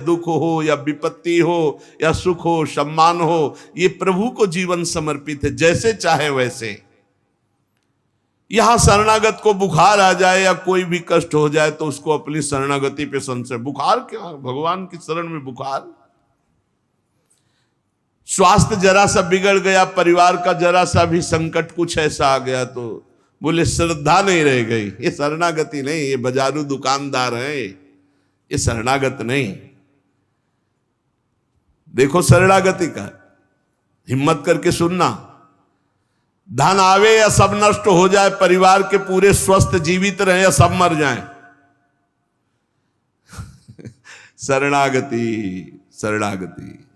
दुख हो या विपत्ति हो या सुख हो, सम्मान हो, ये प्रभु को जीवन समर्पित है, जैसे चाहे वैसे। यहां शरणागत को बुखार आ जाए या कोई भी कष्ट हो जाए तो उसको अपनी शरणागति पे संशय। बुखार क्या, भगवान की शरण में बुखार। स्वास्थ्य जरा सा बिगड़ गया, परिवार का जरा सा भी संकट कुछ ऐसा आ गया तो बोले श्रद्धा नहीं रह गई। ये शरणागति नहीं, ये बाजारू दुकानदार है, ये शरणागत नहीं। देखो शरणागति का, हिम्मत करके सुनना। धन आवे या सब नष्ट हो जाए, परिवार के पूरे स्वस्थ जीवित रहे या सब मर जाएं, शरणागति शरणागति।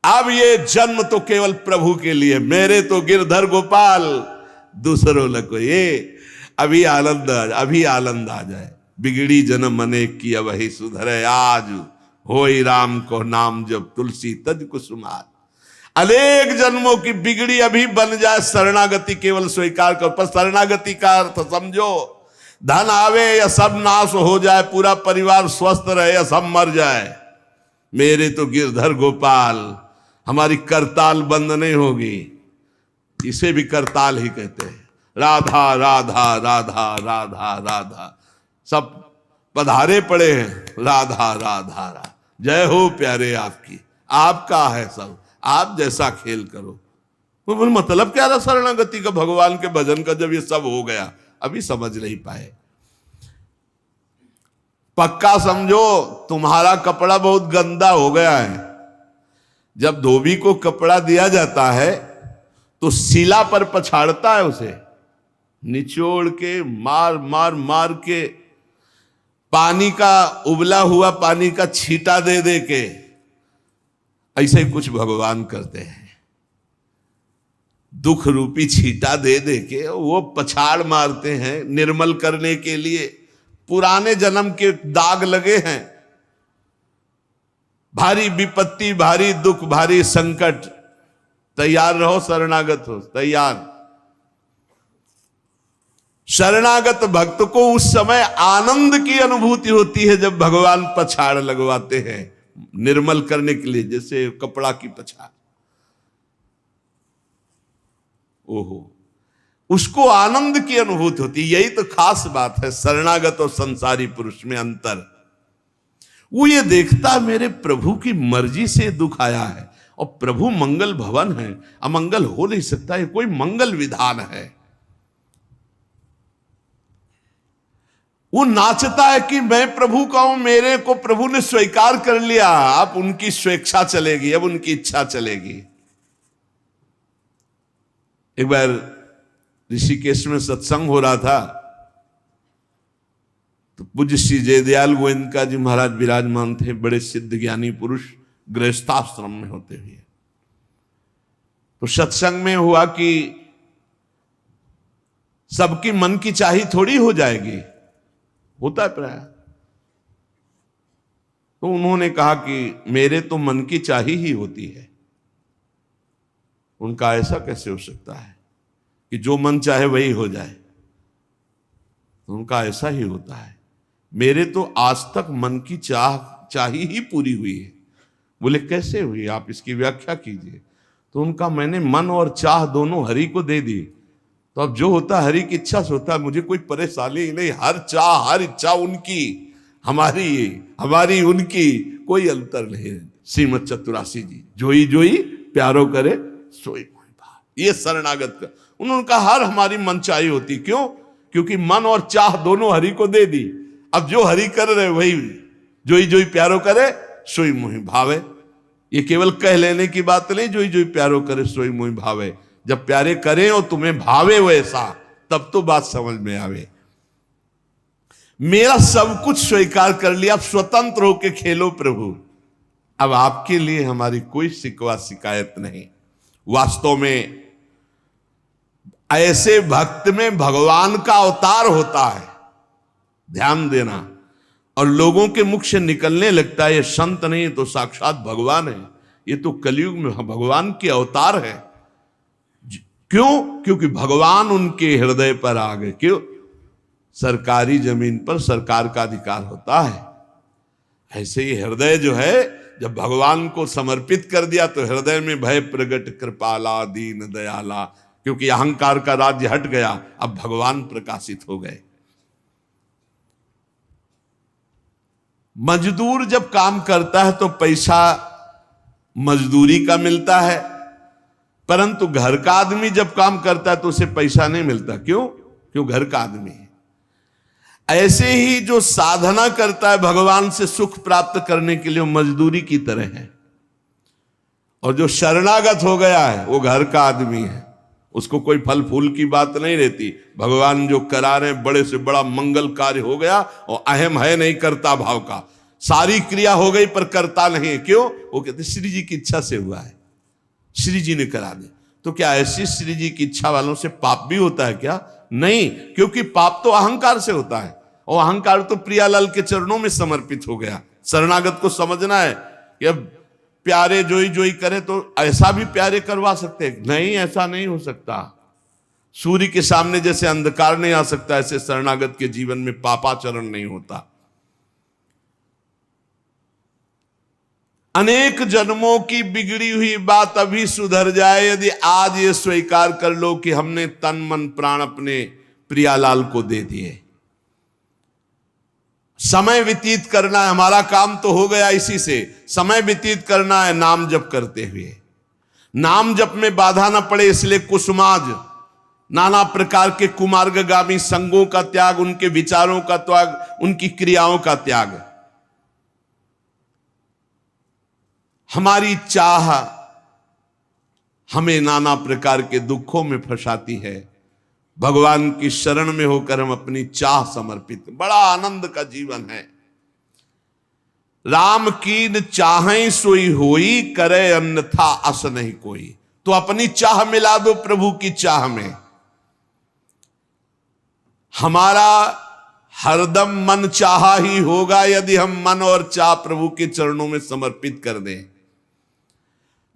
अब ये जन्म तो केवल प्रभु के लिए, मेरे तो गिरधर गोपाल, दूसरों लको ये। अभी आनंद आ जाए। बिगड़ी जन्म अनेक की वही सुधरे, आज होई राम को नाम जब तुलसी तज कुसुमार। अनेक जन्मों की बिगड़ी अभी बन जाए, शरणागति केवल स्वीकार कर। पर शरणागति का अर्थ समझो, धन आवे या सब नाश हो जाए, पूरा परिवार स्वस्थ रहे या सब मर जाए, मेरे तो गिरधर गोपाल, हमारी करताल बंद नहीं होगी। इसे भी करताल ही कहते हैं। राधा राधा राधा राधा राधा, सब पधारे पड़े हैं। राधा राधा राधा, जय हो प्यारे आपकी, आपका है सब, आप जैसा खेल करो। वो बोले मतलब क्या रहा शरणागति का, भगवान के भजन का, जब ये सब हो गया। अभी समझ नहीं पाए। पक्का समझो, तुम्हारा कपड़ा बहुत गंदा हो गया है। जब धोबी को कपड़ा दिया जाता है तो शिला पर पछाड़ता है, उसे निचोड़ के मार मार मार के, पानी का उबला हुआ पानी का छींटा दे दे के, ऐसे ही कुछ भगवान करते हैं। दुख रूपी छींटा दे दे के वो पछाड़ मारते हैं निर्मल करने के लिए। पुराने जन्म के दाग लगे हैं, भारी विपत्ति, भारी दुख, भारी संकट। तैयार रहो, शरणागत हो, तैयार। शरणागत भक्त को उस समय आनंद की अनुभूति होती है जब भगवान पछाड़ लगवाते हैं निर्मल करने के लिए, जैसे कपड़ा की पछाड़। ओहो, उसको आनंद की अनुभूति होती। यही तो खास बात है शरणागत और संसारी पुरुष में अंतर। वो ये देखता मेरे प्रभु की मर्जी से दुख आया है, और प्रभु मंगल भवन है, अमंगल हो नहीं सकता, ये कोई मंगल विधान है। वो नाचता है कि मैं प्रभु का हूं, मेरे को प्रभु ने स्वीकार कर लिया, अब उनकी स्वेच्छा चलेगी, अब उनकी इच्छा चलेगी। एक बार ऋषिकेश में सत्संग हो रहा था, तो पूज्य श्री जयदयाल गोविंदका जी महाराज विराजमान थे, बड़े सिद्ध ज्ञानी पुरुष, गृहस्थाश्रम में होते हुए। तो सत्संग में हुआ कि सबकी मन की चाही थोड़ी हो जाएगी, होता है प्राय। तो उन्होंने कहा कि मेरे तो मन की चाही ही होती है। उनका ऐसा कैसे हो सकता है कि जो मन चाहे वही हो जाए? उनका ऐसा ही होता है, मेरे तो आज तक मन की चाही ही पूरी हुई है। बोले कैसे हुई, आप इसकी व्याख्या कीजिए। तो उनका मैंने मन और चाह दोनों हरि को दे दी, तो अब जो होता है हरि की इच्छा से होता है, मुझे कोई परेशानी ही नहीं। हर चाह हर इच्छा उनकी, हमारी उनकी कोई अंतर नहीं। श्रीमद चतुरासी जी, जोई जोई प्यारो करे सोई मोहि भाव। ये शरणागत का उन्होंने कहा हर हमारी मनचाही होती। क्यों? क्योंकि मन और चाह दोनों हरि को दे दी। अब जो हरि कर रहे वही जोई जोई प्यारो करे सोई मोहि भावे। ये केवल कह लेने की बात नहीं, जोई जोई प्यारो करे सोई मोहि भावे। जब प्यारे करें और तुम्हें भावे वैसा, तब तो बात समझ में आवे। मेरा सब कुछ स्वीकार कर लिया, अब स्वतंत्र होके खेलो प्रभु। अब आपके लिए हमारी कोई शिकवा शिकायत नहीं। वास्तव में ऐसे भक्त में भगवान का अवतार होता है, ध्यान देना। और लोगों के मुख से निकलने लगता है ये संत नहीं तो साक्षात भगवान है, ये तो कलयुग में भगवान के अवतार है। क्यों? क्योंकि भगवान उनके हृदय पर आ गए। क्यों? सरकारी जमीन पर सरकार का अधिकार होता है। ऐसे ही हृदय जो है, जब भगवान को समर्पित कर दिया तो हृदय में भय प्रगट कृपाला दीन दयाला, क्योंकि अहंकार का राज्य हट गया, अब भगवान प्रकाशित हो गए। मजदूर जब काम करता है तो पैसा मजदूरी का मिलता है, परंतु घर का आदमी जब काम करता है तो उसे पैसा नहीं मिलता। क्यों? क्यों? घर का आदमी है। ऐसे ही जो साधना करता है भगवान से सुख प्राप्त करने के लिए, मजदूरी की तरह है। और जो शरणागत हो गया है वो घर का आदमी है, उसको कोई फल फूल की बात नहीं रहती। भगवान जो करा रहे बड़े से बड़ा मंगल कार्य हो गया और अहम है नहीं करता भाव का, सारी क्रिया हो गई पर करता नहीं। क्यों? वो कहते श्री जी की इच्छा से हुआ है, श्री जी ने करा दे। तो क्या ऐसी श्री जी की इच्छा वालों से पाप भी होता है क्या? नहीं, क्योंकि पाप तो अहंकार से होता है, और अहंकार तो प्रियालाल के चरणों में समर्पित हो गया। शरणागत को समझना है कि अब प्यारे जोई जोई करे तो ऐसा भी प्यारे करवा सकते हैं? नहीं, ऐसा नहीं हो सकता। सूर्य के सामने जैसे अंधकार नहीं आ सकता, ऐसे शरणागत के जीवन में पापाचरण नहीं होता। अनेक जन्मों की बिगड़ी हुई बात अभी सुधर जाए यदि आज ये स्वीकार कर लो कि हमने तन मन प्राण अपने प्रियालाल को दे दिए। समय व्यतीत करना है, हमारा काम तो हो गया इसी से। समय व्यतीत करना है नाम जप करते हुए, नाम जप में बाधा ना पड़े इसलिए कुसुमाज, नाना प्रकार के कुमार्गगामी संगों का त्याग, उनके विचारों का त्याग, उनकी क्रियाओं का त्याग। हमारी चाह हमें नाना प्रकार के दुखों में फंसाती है। भगवान की शरण में होकर हम अपनी चाह समर्पित, बड़ा आनंद का जीवन है। राम कीन चाहें सोई होई, करे अन्यथा अस नहीं कोई। तो अपनी चाह मिला दो प्रभु की चाह में। हमारा हरदम मन चाहा ही होगा यदि हम मन और चाह प्रभु के चरणों में समर्पित कर दें।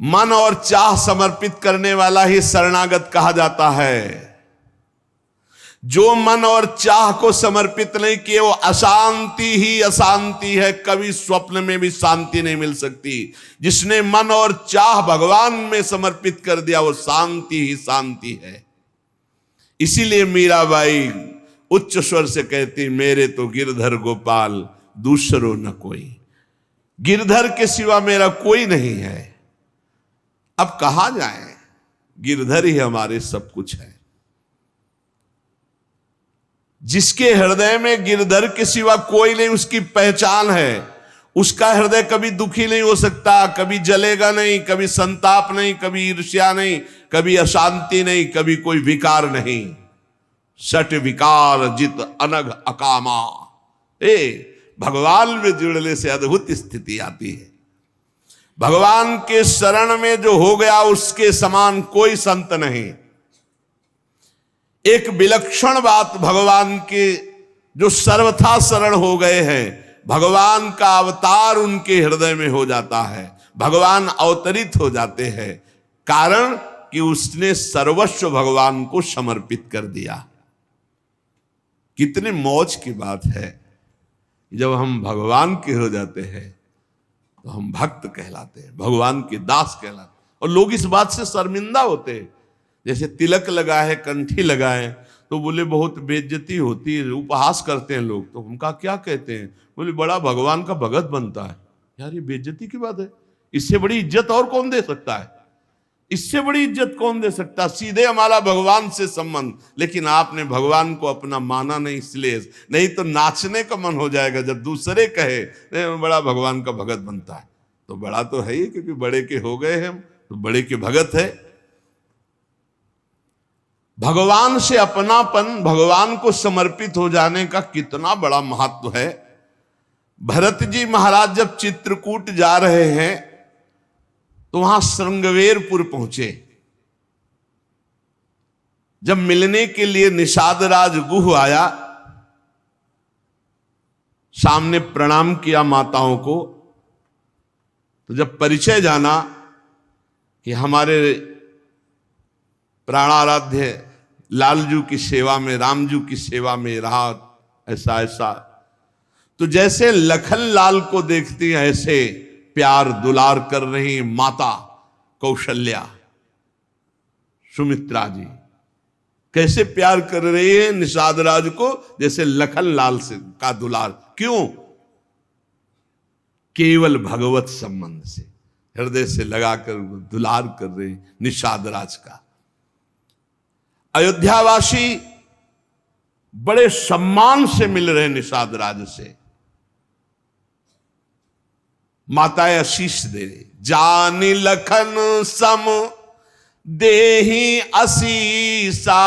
मन और चाह समर्पित करने वाला ही शरणागत कहा जाता है। जो मन और चाह को समर्पित नहीं किए वो अशांति ही अशांति है, कभी स्वप्न में भी शांति नहीं मिल सकती। जिसने मन और चाह भगवान में समर्पित कर दिया वो शांति ही शांति है। इसीलिए मीराबाई उच्च स्वर से कहती, मेरे तो गिरधर गोपाल दूसरो न कोई। गिरधर के सिवा मेरा कोई नहीं है। अब कहां जाए, गिरधर ही हमारे सब कुछ है। जिसके हृदय में गिरधर के सिवा कोई नहीं, उसकी पहचान है। उसका हृदय कभी दुखी नहीं हो सकता, कभी जलेगा नहीं, कभी संताप नहीं, कभी ईर्ष्या नहीं, कभी अशांति नहीं, कभी कोई विकार नहीं। सट विकार जित अनघ अकामा। भगवान में जुड़ने से अद्भुत स्थिति आती है। भगवान के शरण में जो हो गया उसके समान कोई संत नहीं। एक विलक्षण बात, भगवान के जो सर्वथा शरण हो गए हैं, भगवान का अवतार उनके हृदय में हो जाता है। भगवान अवतरित हो जाते हैं, कारण कि उसने सर्वस्व भगवान को समर्पित कर दिया। कितने मौज की बात है, जब हम भगवान के हो जाते हैं तो हम भक्त कहलाते हैं, भगवान के दास कहलाते हैं। और लोग इस बात से शर्मिंदा होते हैं। जैसे तिलक लगाए, कंठी लगाए तो बोले बहुत बेइज्जती होती है, उपहास करते हैं लोग। तो हम कहा क्या कहते हैं? बोले बड़ा भगवान का भगत बनता है। यार ये बेइज्जती की बात है। इससे बड़ी इज्जत और कौन दे सकता है? इससे बड़ी इज्जत कौन दे सकता? सीधे हमारा भगवान से संबंध। लेकिन आपने भगवान को अपना माना नहीं, इसलिए नहीं तो नाचने का मन हो जाएगा जब दूसरे कहे बड़ा भगवान का भगत बनता है। तो बड़ा तो है ही, क्योंकि बड़े के हो गए हम तो बड़े के भगत है। भगवान से अपनापन, भगवान को समर्पित हो जाने का कितना बड़ा महत्व है। भरत जी महाराज जब चित्रकूट जा रहे हैं तो वहां श्रृंगवेरपुर पहुंचे। जब मिलने के लिए निषाद राज गुह आया, सामने प्रणाम किया माताओं को। तो जब परिचय जाना कि हमारे प्राणाराध्य लालजू की सेवा में, रामजू की सेवा में रहा, ऐसा ऐसा, तो जैसे लखन लाल को देखती हैं ऐसे प्यार दुलार कर रही माता कौशल्या, सुमित्रा जी कैसे प्यार कर रही है निषाद राज को, जैसे लखन लाल से का दुलार। क्यों? केवल भगवत संबंध से हृदय से लगाकर दुलार कर रहे निषाद राज का। अयोध्यावासी बड़े सम्मान से मिल रहे निषाद राज से, माताएं आशीष दे रही, जानी लखन सम देही असीसा,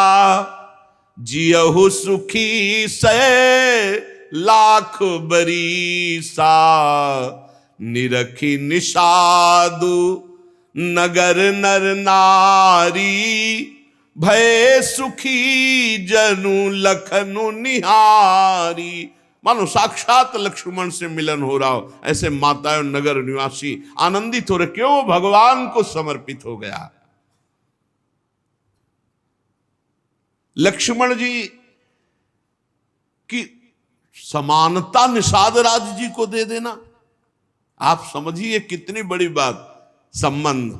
जियहु सुखी से लाख बरीसा, निरखी निषादु नगर नर नारी, भय सुखी जनु लखनु निहारी। मानो साक्षात लक्ष्मण से मिलन हो रहा हो, ऐसे माताएं नगर निवासी आनंदित हो रहे। क्यों? भगवान को समर्पित हो गया। लक्ष्मण जी की समानता निषाद राज जी को दे देना, आप समझिए कितनी बड़ी बात। संबंध,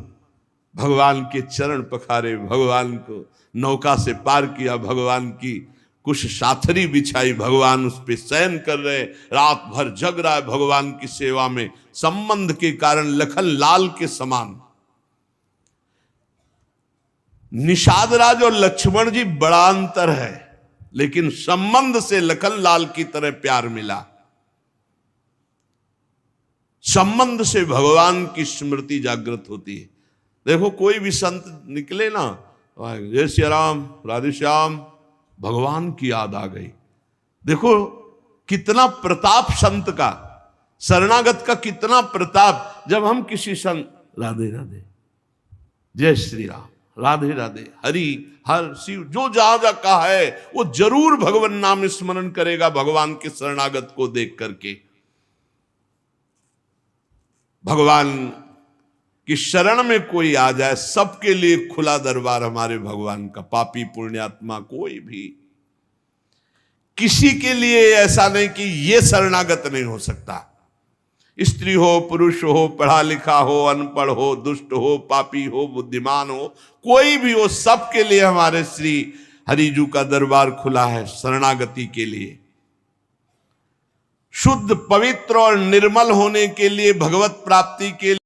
भगवान के चरण पखारे, भगवान को नौका से पार किया, भगवान की कुछ साथरी बिछाई, भगवान उस पे शयन कर रहे, रात भर जग रहा है भगवान की सेवा में। संबंध के कारण लखन लाल के समान निषाद राज और लक्ष्मण जी बड़ा अंतर है, लेकिन संबंध से लखन लाल की तरह प्यार मिला। संबंध से भगवान की स्मृति जागृत होती है। देखो कोई भी संत निकले ना, जय श्री राम राधे श्याम, भगवान की याद आ गई। देखो कितना प्रताप संत का, शरणागत का कितना प्रताप। जब हम किसी संत राधे राधे, जय श्री राम, राधे राधे, हरि हर शिव, जो जहां जा कहा है वो जरूर भगवान नाम स्मरण करेगा भगवान के शरणागत को देख करके। भगवान की शरण में कोई आ जाए, सबके लिए खुला दरबार हमारे भगवान का। पापी पुण्यात्मा कोई भी, किसी के लिए ऐसा नहीं कि ये शरणागत नहीं हो सकता। स्त्री हो, पुरुष हो, पढ़ा लिखा हो, अनपढ़ हो, दुष्ट हो, पापी हो, बुद्धिमान हो, कोई भी हो, सबके लिए हमारे श्री हरिजू का दरबार खुला है शरणागति के लिए। शुद्ध, पवित्र और निर्मल होने के लिए, भगवत प्राप्ति के